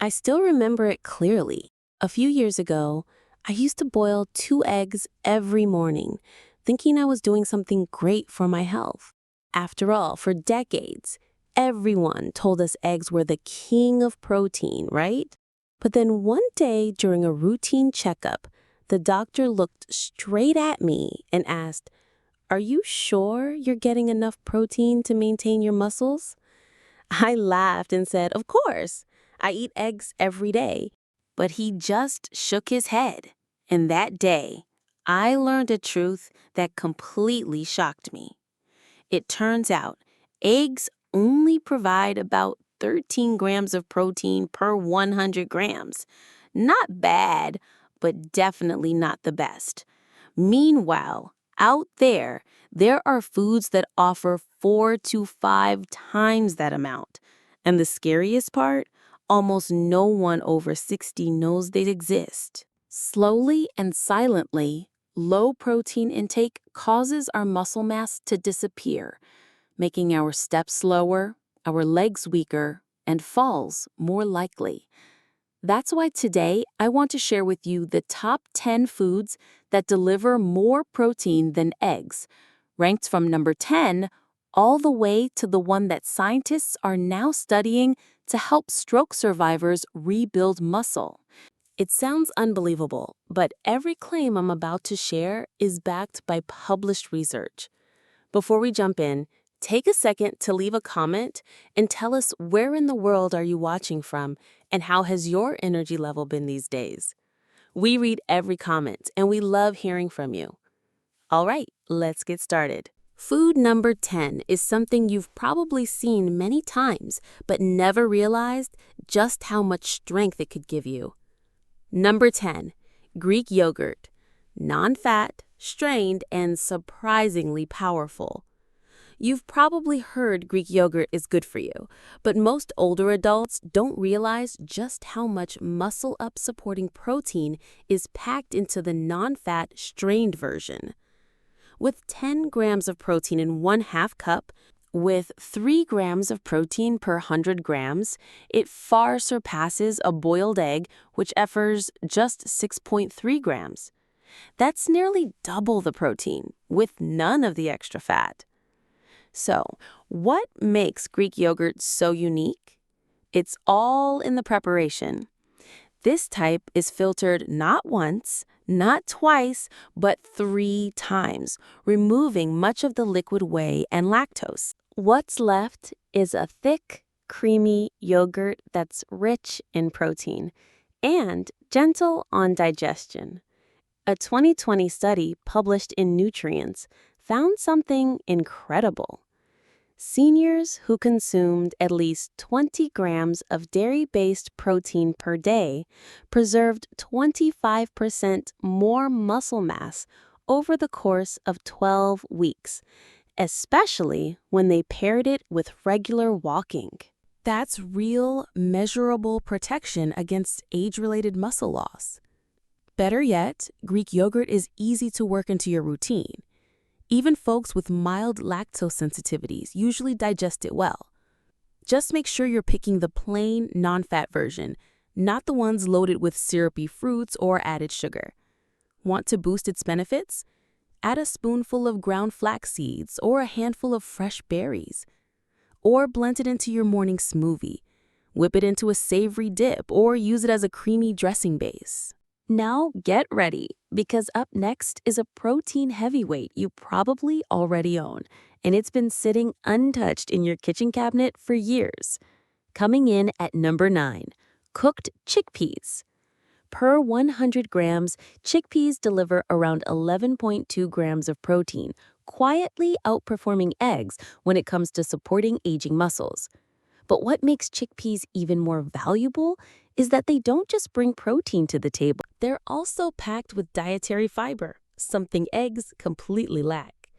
I still remember it clearly. A few years ago, I used to boil 2 eggs every morning, thinking I was doing something great for my health. After all, for decades, everyone told us eggs were the king of protein, right? But then one day during a routine checkup, the doctor looked straight at me and asked, "Are you sure you're getting enough protein to maintain your muscles?" I laughed and said, "Of course. I eat eggs every day." But he just shook his head. And that day, I learned a truth that completely shocked me. It turns out eggs only provide about 13 grams of protein per 100 grams. Not bad, but definitely not the best. Meanwhile, out there are foods that offer 4 to 5 times that amount. And the scariest part, almost no one over 60 knows they exist. Slowly and silently, low protein intake causes our muscle mass to disappear, making our steps slower, our legs weaker, and falls more likely. That's why today I want to share with you the top 10 foods that deliver more protein than eggs, ranked from number 10 all the way to the one that scientists are now studying to help stroke survivors rebuild muscle. It sounds unbelievable, but every claim I'm about to share is backed by published research. Before we jump in, take a second to leave a comment and tell us where in the world are you watching from and how has your energy level been these days. We read every comment and we love hearing from you. All right, let's get started. Food number 10 is something you've probably seen many times but never realized just how much strength it could give you. Number 10, Greek yogurt. Non-fat, strained, and surprisingly powerful. You've probably heard Greek yogurt is good for you, but most older adults don't realize just how much muscle-up supporting protein is packed into the non-fat, strained version. With 10 grams of protein in 1/2 cup, with 3 grams of protein per 100 grams, it far surpasses a boiled egg, which offers just 6.3 grams. That's nearly double the protein, with none of the extra fat. So, what makes Greek yogurt so unique? It's all in the preparation. This type is filtered not once, not twice, but 3 times, removing much of the liquid whey and lactose. What's left is a thick, creamy yogurt that's rich in protein and gentle on digestion. A 2020 study published in Nutrients found something incredible. Seniors who consumed at least 20 grams of dairy-based protein per day preserved 25% more muscle mass over the course of 12 weeks, especially when they paired it with regular walking. That's real, measurable protection against age-related muscle loss. Better yet, Greek yogurt is easy to work into your routine. Even folks with mild lactose sensitivities usually digest it well. Just make sure you're picking the plain, non-fat version, not the ones loaded with syrupy fruits or added sugar. Want to boost its benefits? Add a spoonful of ground flax seeds or a handful of fresh berries. Or blend it into your morning smoothie. Whip it into a savory dip or use it as a creamy dressing base. Now get ready, because up next is a protein heavyweight you probably already own, and it's been sitting untouched in your kitchen cabinet for years. Coming in at number 9, cooked chickpeas. Per 100 grams, chickpeas deliver around 11.2 grams of protein, quietly outperforming eggs when it comes to supporting aging muscles. But what makes chickpeas even more valuable is that they don't just bring protein to the table. They're also packed with dietary fiber, something eggs completely lack.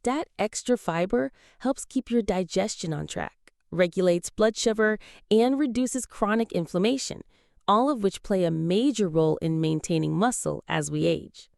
That extra fiber helps keep your digestion on track, regulates blood sugar, and reduces chronic inflammation, all of which play a major role in maintaining muscle as we age.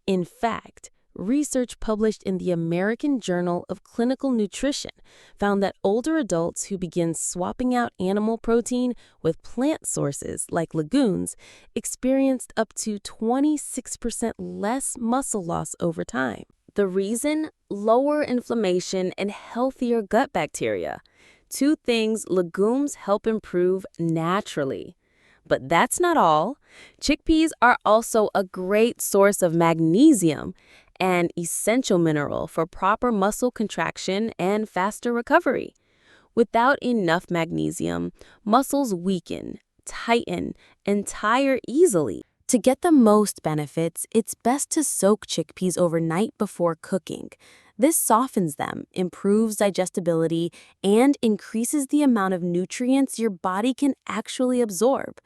In fact, Research published in the American Journal of Clinical Nutrition found that older adults who begin swapping out animal protein with plant sources like legumes experienced up to 26% less muscle loss over time. The reason? Lower inflammation and healthier gut bacteria. Two things legumes help improve naturally. But that's not all. Chickpeas are also a great source of magnesium, an essential mineral for proper muscle contraction and faster recovery. Without enough magnesium, muscles weaken, tighten, and tire easily. To get the most benefits, it's best to soak chickpeas overnight before cooking. This softens them, improves digestibility, and increases the amount of nutrients your body can actually absorb.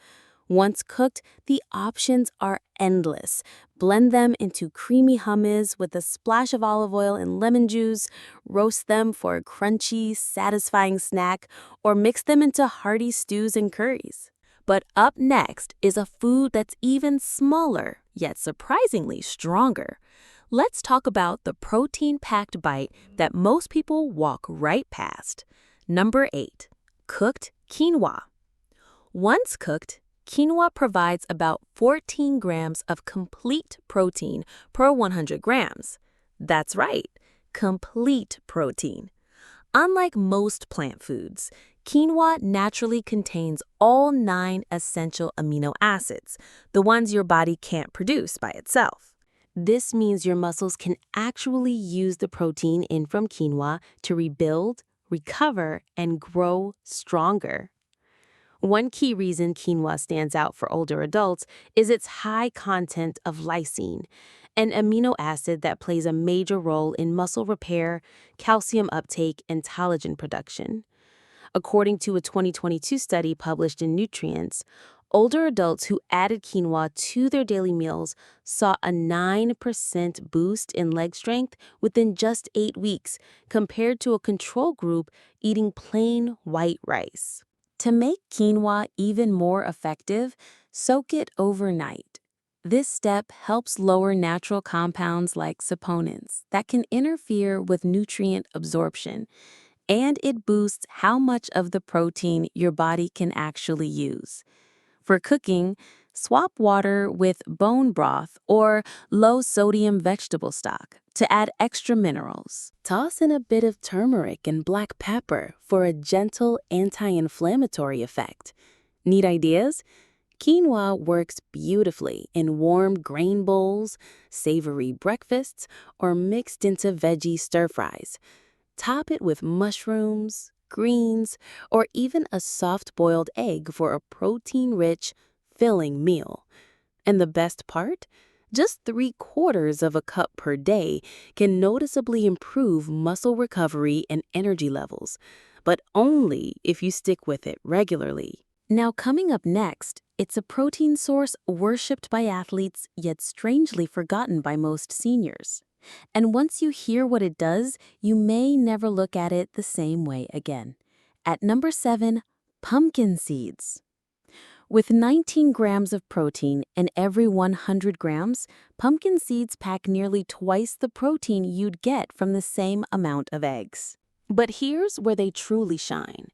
Once cooked, the options are endless. Blend them into creamy hummus with a splash of olive oil and lemon juice, roast them for a crunchy, satisfying snack, or mix them into hearty stews and curries. But up next is a food that's even smaller, yet surprisingly stronger. Let's talk about the protein-packed bite that most people walk right past. Number 8. Cooked quinoa. Once cooked, quinoa provides about 14 grams of complete protein per 100 grams. That's right, complete protein. Unlike most plant foods, quinoa naturally contains all 9 essential amino acids, the ones your body can't produce by itself. This means your muscles can actually use the protein in from quinoa to rebuild, recover, and grow stronger. One key reason quinoa stands out for older adults is its high content of lysine, an amino acid that plays a major role in muscle repair, calcium uptake, and collagen production. According to a 2022 study published in Nutrients, older adults who added quinoa to their daily meals saw a 9% boost in leg strength within just 8 weeks compared to a control group eating plain white rice. To make quinoa even more effective, soak it overnight. This step helps lower natural compounds like saponins that can interfere with nutrient absorption, and it boosts how much of the protein your body can actually use. For cooking, swap water with bone broth or low-sodium vegetable stock to add extra minerals. Toss in a bit of turmeric and black pepper for a gentle anti-inflammatory effect. Need ideas? Quinoa works beautifully in warm grain bowls, savory breakfasts, or mixed into veggie stir-fries. Top it with mushrooms, greens, or even a soft-boiled egg for a protein-rich, filling meal. And the best part? Just 3/4 of a cup per day can noticeably improve muscle recovery and energy levels, but only if you stick with it regularly. Now, coming up next, it's a protein source worshipped by athletes yet strangely forgotten by most seniors. And once you hear what it does, you may never look at it the same way again. At number 7, pumpkin seeds. With 19 grams of protein in every 100 grams, pumpkin seeds pack nearly twice the protein you'd get from the same amount of eggs. But here's where they truly shine.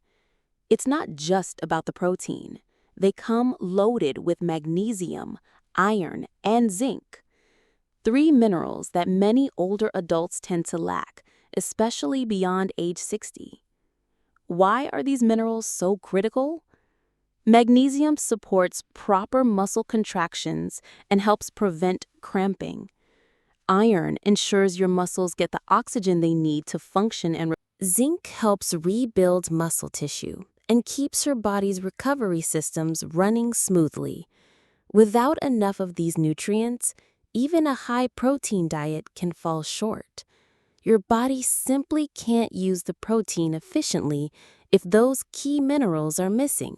It's not just about the protein. They come loaded with magnesium, iron, and zinc. 3 minerals that many older adults tend to lack, especially beyond age 60. Why are these minerals so critical? Magnesium supports proper muscle contractions and helps prevent cramping. Iron ensures your muscles get the oxygen they need to function, and zinc helps rebuild muscle tissue and keeps your body's recovery systems running smoothly. Without enough of these nutrients, even a high-protein diet can fall short. Your body simply can't use the protein efficiently if those key minerals are missing.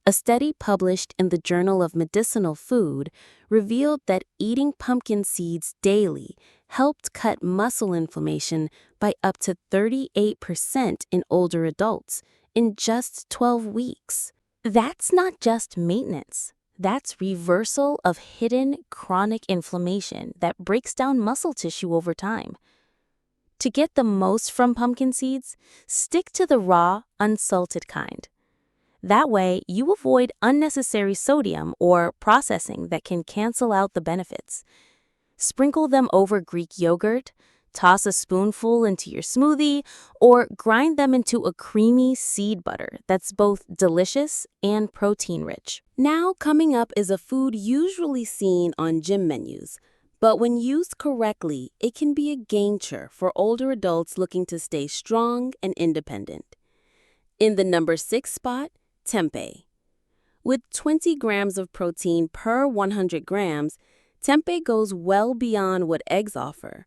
A study published in the Journal of Medicinal Food revealed that eating pumpkin seeds daily helped cut muscle inflammation by up to 38% in older adults in just 12 weeks. That's not just maintenance. That's reversal of hidden chronic inflammation that breaks down muscle tissue over time. To get the most from pumpkin seeds, stick to the raw, unsalted kind. That way, you avoid unnecessary sodium or processing that can cancel out the benefits. Sprinkle them over Greek yogurt, toss a spoonful into your smoothie, or grind them into a creamy seed butter that's both delicious and protein-rich. Now, coming up is a food usually seen on gym menus, but when used correctly, it can be a game changer for older adults looking to stay strong and independent. In the number 6 spot, tempeh. With 20 grams of protein per 100 grams, tempeh goes well beyond what eggs offer.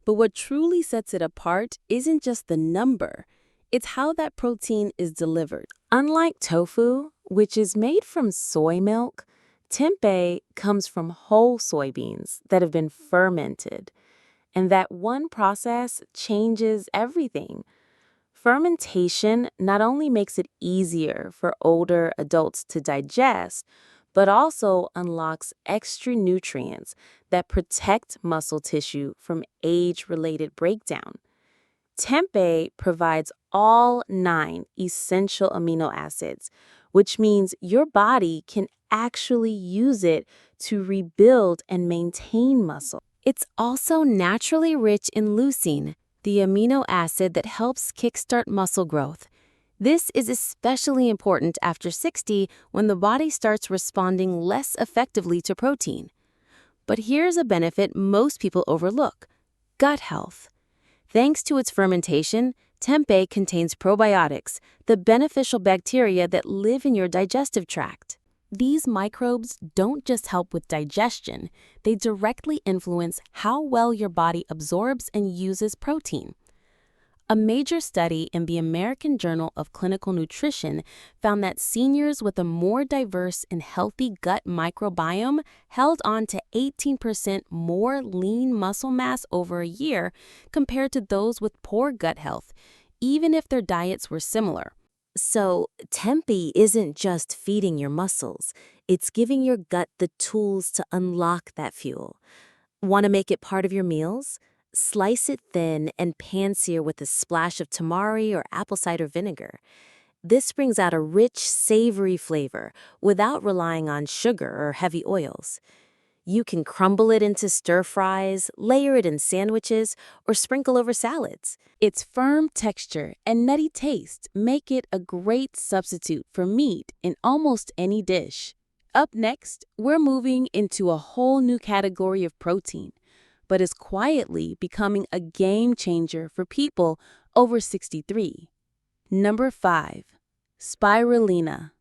But what truly sets it apart isn't just the number, it's how that protein is delivered. Unlike tofu, which is made from soy milk, tempeh comes from whole soybeans that have been fermented. And that one process changes everything. Fermentation not only makes it easier for older adults to digest, but also unlocks extra nutrients that protect muscle tissue from age-related breakdown. Tempeh provides all 9 essential amino acids, which means your body can actually use it to rebuild and maintain muscle. It's also naturally rich in leucine, the amino acid that helps kickstart muscle growth. This is especially important after 60 when the body starts responding less effectively to protein. But here's a benefit most people overlook: gut health. Thanks to its fermentation, tempeh contains probiotics, the beneficial bacteria that live in your digestive tract. These microbes don't just help with digestion, they directly influence how well your body absorbs and uses protein. A major study in the American Journal of Clinical Nutrition found that seniors with a more diverse and healthy gut microbiome held on to 18% more lean muscle mass over a year compared to those with poor gut health, even if their diets were similar. So, tempeh isn't just feeding your muscles, it's giving your gut the tools to unlock that fuel. Want to make it part of your meals? Slice it thin and pan-sear with a splash of tamari or apple cider vinegar. This brings out a rich, savory flavor without relying on sugar or heavy oils. You can crumble it into stir-fries, layer it in sandwiches, or sprinkle over salads. Its firm texture and nutty taste make it a great substitute for meat in almost any dish. Up next, we're moving into a whole new category of protein, but is quietly becoming a game changer for people over 63. Number 5. Spirulina.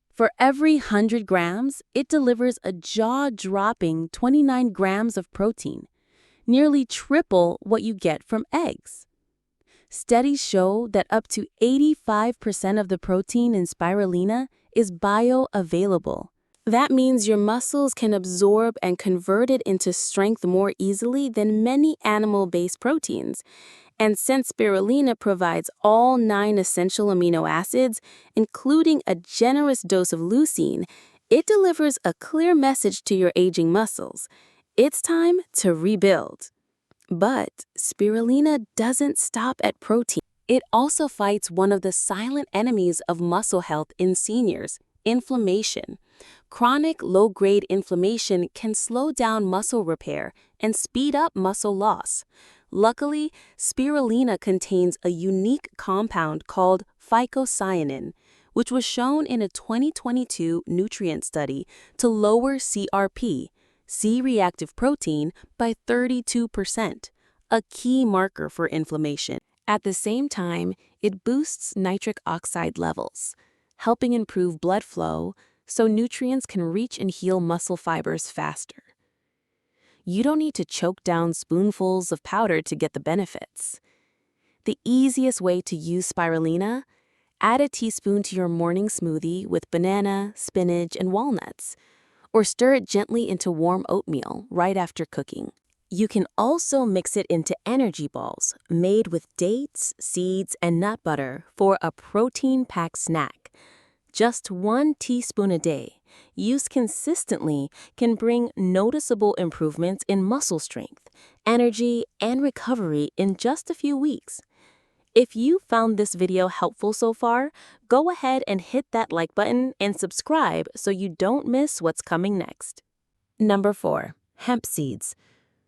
For every 100 grams, it delivers a jaw-dropping 29 grams of protein, nearly triple what you get from eggs. Studies show that up to 85% of the protein in spirulina is bioavailable. That means your muscles can absorb and convert it into strength more easily than many animal-based proteins. And since spirulina provides all 9 essential amino acids, including a generous dose of leucine, it delivers a clear message to your aging muscles. It's time to rebuild. But spirulina doesn't stop at protein. It also fights one of the silent enemies of muscle health in seniors: inflammation. Chronic low-grade inflammation can slow down muscle repair and speed up muscle loss. Luckily, spirulina contains a unique compound called phycocyanin, which was shown in a 2022 nutrient study to lower CRP, C-reactive protein, by 32%, a key marker for inflammation. At the same time, it boosts nitric oxide levels, helping improve blood flow so nutrients can reach and heal muscle fibers faster. You don't need to choke down spoonfuls of powder to get the benefits. The easiest way to use spirulina: add a teaspoon to your morning smoothie with banana, spinach, and walnuts, or stir it gently into warm oatmeal right after cooking. You can also mix it into energy balls made with dates, seeds, and nut butter for a protein-packed snack. Just 1 teaspoon a day, used consistently, can bring noticeable improvements in muscle strength, energy, and recovery in just a few weeks. If you found this video helpful so far, go ahead and hit that like button and subscribe so you don't miss what's coming next. Number 4. Hemp seeds.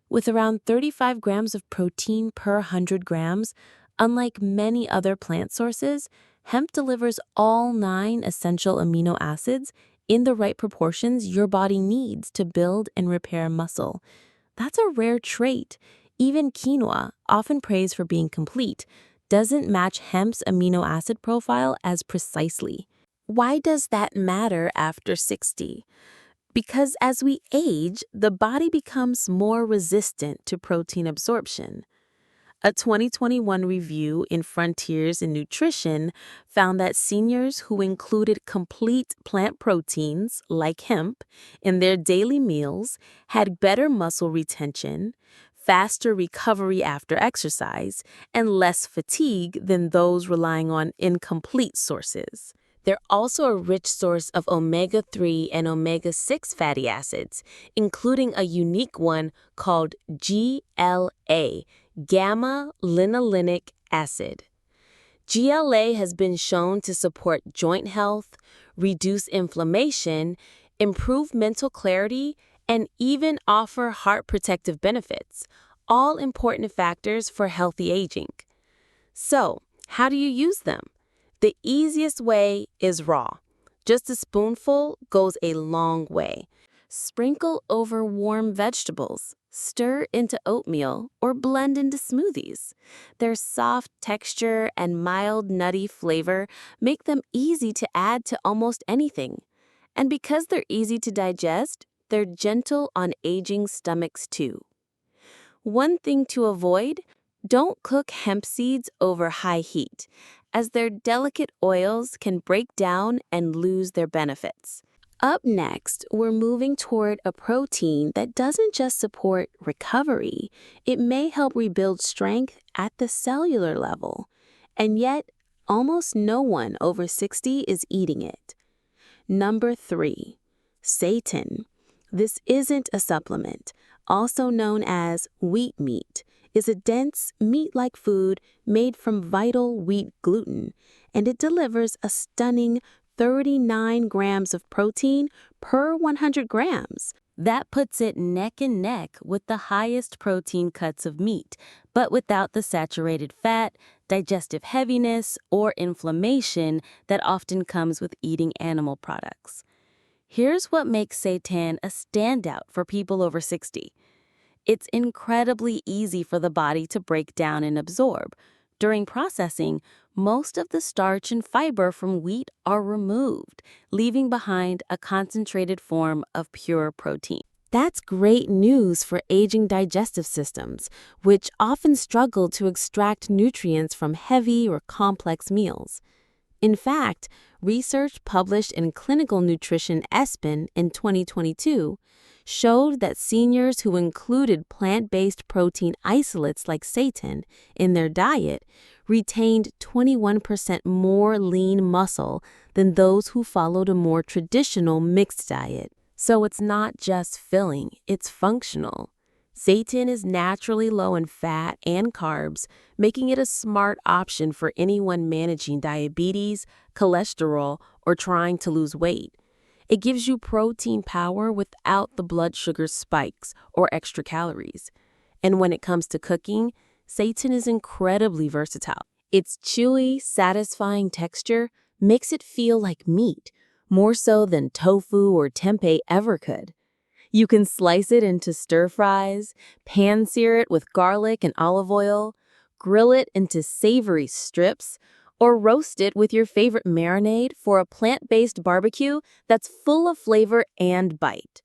With around 35 grams of protein per 100 grams, unlike many other plant sources, hemp delivers all 9 essential amino acids in the right proportions your body needs to build and repair muscle. That's a rare trait. Even quinoa, often praised for being complete, doesn't match hemp's amino acid profile as precisely. Why does that matter after 60? Because as we age, the body becomes more resistant to protein absorption. A 2021 review in Frontiers in Nutrition found that seniors who included complete plant proteins, like hemp, in their daily meals had better muscle retention, faster recovery after exercise, and less fatigue than those relying on incomplete sources. They're also a rich source of omega-3 and omega-6 fatty acids, including a unique one called GLA, gamma-linolenic acid. GLA has been shown to support joint health, reduce inflammation, improve mental clarity, and even offer heart protective benefits, all important factors for healthy aging. So, how do you use them? The easiest way is raw. Just a spoonful goes a long way. Sprinkle over warm vegetables, stir into oatmeal, or blend into smoothies. Their soft texture and mild nutty flavor make them easy to add to almost anything. And because they're easy to digest, they're gentle on aging stomachs too. One thing to avoid: don't cook hemp seeds over high heat, as their delicate oils can break down and lose their benefits. Up next, we're moving toward a protein that doesn't just support recovery, it may help rebuild strength at the cellular level. And yet, almost no one over 60 is eating it. Number 3. Seitan. This isn't a supplement, also known as wheat meat, is a dense, meat-like food made from vital wheat gluten, and it delivers a stunning 39 grams of protein per 100 grams. That puts it neck and neck with the highest protein cuts of meat, but without the saturated fat, digestive heaviness, or inflammation that often comes with eating animal products. Here's what makes seitan a standout for people over 60. It's incredibly easy for the body to break down and absorb. During processing, most of the starch and fiber from wheat are removed, leaving behind a concentrated form of pure protein. That's great news for aging digestive systems, which often struggle to extract nutrients from heavy or complex meals. In fact, research published in Clinical Nutrition ESPN in 2022 showed that seniors who included plant-based protein isolates like seitan in their diet retained 21% more lean muscle than those who followed a more traditional mixed diet. So it's not just filling, it's functional. Seitan is naturally low in fat and carbs, making it a smart option for anyone managing diabetes, cholesterol, or trying to lose weight. It gives you protein power without the blood sugar spikes or extra calories. And when it comes to cooking, seitan is incredibly versatile. Its chewy, satisfying texture makes it feel like meat, more so than tofu or tempeh ever could. You can slice it into stir fries, pan-sear it with garlic and olive oil, grill it into savory strips, or roast it with your favorite marinade for a plant-based barbecue that's full of flavor and bite.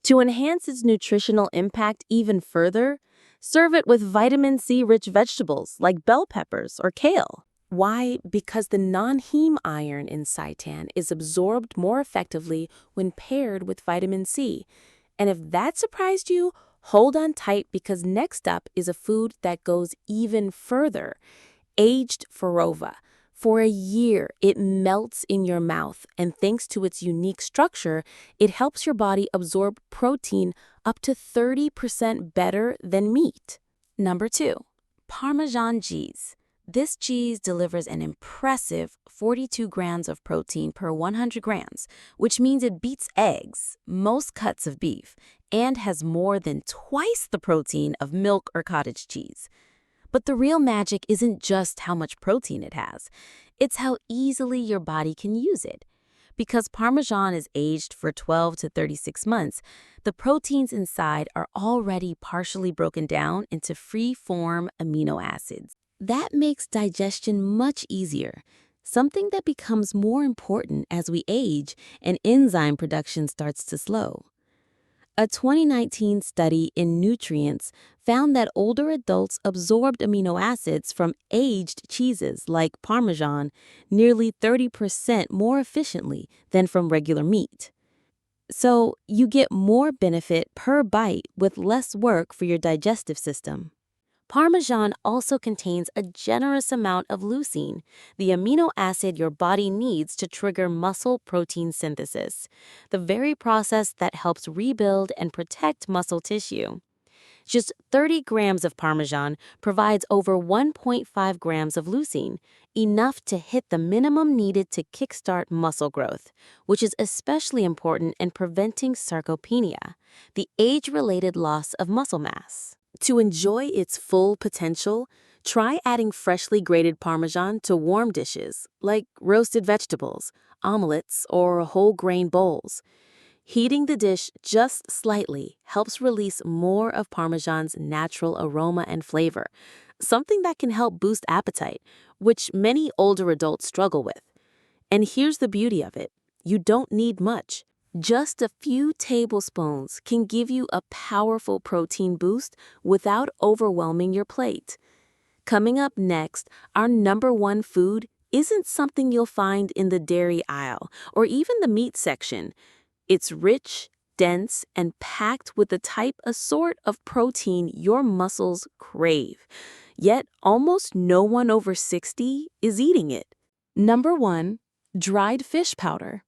To enhance its nutritional impact even further, serve it with vitamin C-rich vegetables like bell peppers or kale. Why? Because the non-heme iron in seitan is absorbed more effectively when paired with vitamin C. And if that surprised you, hold on tight, because next up is a food that goes even further: aged farova, For a year, it melts in your mouth, and thanks to its unique structure, it helps your body absorb protein up to 30% better than meat. Number 2, Parmesan cheese. This cheese delivers an impressive 42 grams of protein per 100 grams, which means it beats eggs, most cuts of beef, and has more than twice the protein of milk or cottage cheese. But the real magic isn't just how much protein it has, it's how easily your body can use it. Because Parmesan is aged for 12 to 36 months, the proteins inside are already partially broken down into free-form amino acids. That makes digestion much easier, something that becomes more important as we age and enzyme production starts to slow. A 2019 study in Nutrients found that older adults absorbed amino acids from aged cheeses like Parmesan nearly 30% more efficiently than from regular meat. So you get more benefit per bite with less work for your digestive system. Parmesan also contains a generous amount of leucine, the amino acid your body needs to trigger muscle protein synthesis, the very process that helps rebuild and protect muscle tissue. Just 30 grams of Parmesan provides over 1.5 grams of leucine, enough to hit the minimum needed to kickstart muscle growth, which is especially important in preventing sarcopenia, the age-related loss of muscle mass. To enjoy its full potential, try adding freshly grated Parmesan to warm dishes, like roasted vegetables, omelets, or whole grain bowls. Heating the dish just slightly helps release more of Parmesan's natural aroma and flavor, something that can help boost appetite, which many older adults struggle with. And here's the beauty of it. You don't need much. Just a few tablespoons can give you a powerful protein boost without overwhelming your plate. Coming up next, our number one food isn't something you'll find in the dairy aisle or even the meat section. It's rich, dense, and packed with the type assortment of protein your muscles crave. Yet almost no one over 60 is eating it. Number 1, dried fish powder.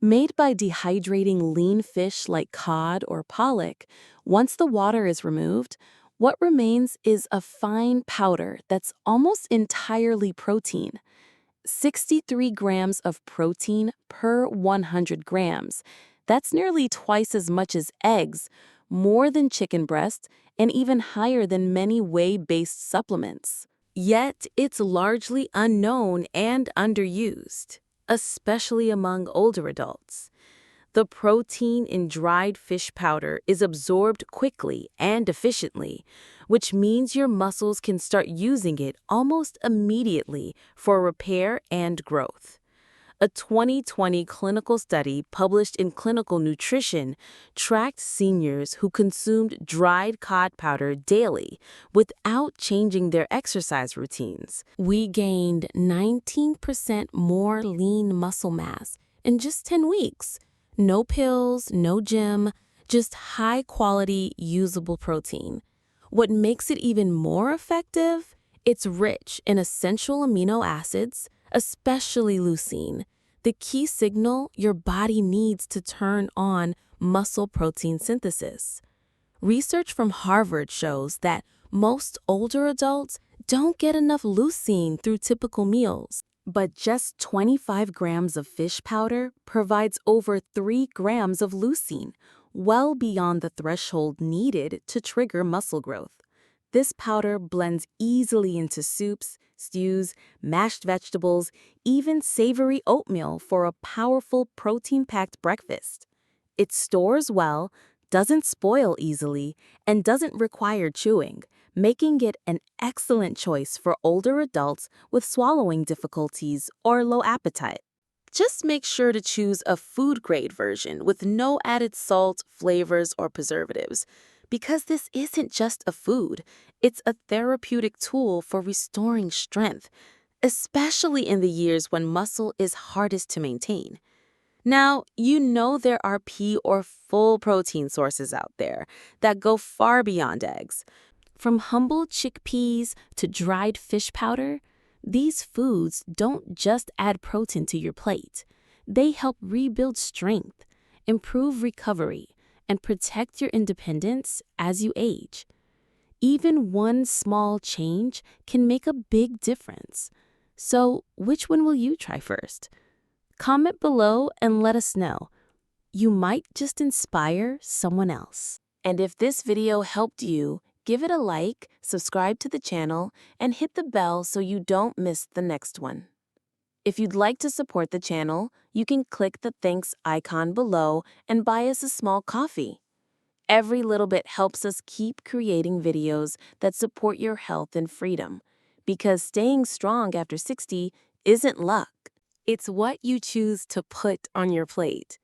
Made by dehydrating lean fish like cod or pollock, once the water is removed, what remains is a fine powder that's almost entirely protein. 63 grams of protein per 100 grams. That's nearly twice as much as eggs, more than chicken breast, and even higher than many whey-based supplements. Yet, it's largely unknown and underused, especially among older adults. The protein in dried fish powder is absorbed quickly and efficiently, which means your muscles can start using it almost immediately for repair and growth. A 2020 clinical study published in Clinical Nutrition tracked seniors who consumed dried cod powder daily without changing their exercise routines. We gained 19% more lean muscle mass in just 10 weeks. No pills, no gym, just high-quality, usable protein. What makes it even more effective? It's rich in essential amino acids, especially leucine, the key signal your body needs to turn on muscle protein synthesis. Research from Harvard shows that most older adults don't get enough leucine through typical meals. But just 25 grams of fish powder provides over 3 grams of leucine, well beyond the threshold needed to trigger muscle growth. This powder blends easily into soups, stews, mashed vegetables, even savory oatmeal for a powerful protein-packed breakfast. It stores well, doesn't spoil easily, and doesn't require chewing, making it an excellent choice for older adults with swallowing difficulties or low appetite. Just make sure to choose a food-grade version with no added salt, flavors, or preservatives, because this isn't just a food, it's a therapeutic tool for restoring strength, especially in the years when muscle is hardest to maintain. Now, you know there are pea or full protein sources out there that go far beyond eggs. From humble chickpeas to dried fish powder, These foods don't just add protein to your plate. They help rebuild strength, improve recovery, and protect your independence as you age. Even one small change can make a big difference. So, which one will you try first? Comment below and let us know. You might just inspire someone else. And if this video helped you, give it a like, subscribe to the channel, and hit the bell so you don't miss the next one. If you'd like to support the channel, you can click the thanks icon below and buy us a small coffee. Every little bit helps us keep creating videos that support your health and freedom, because staying strong after 60 isn't luck. It's what you choose to put on your plate.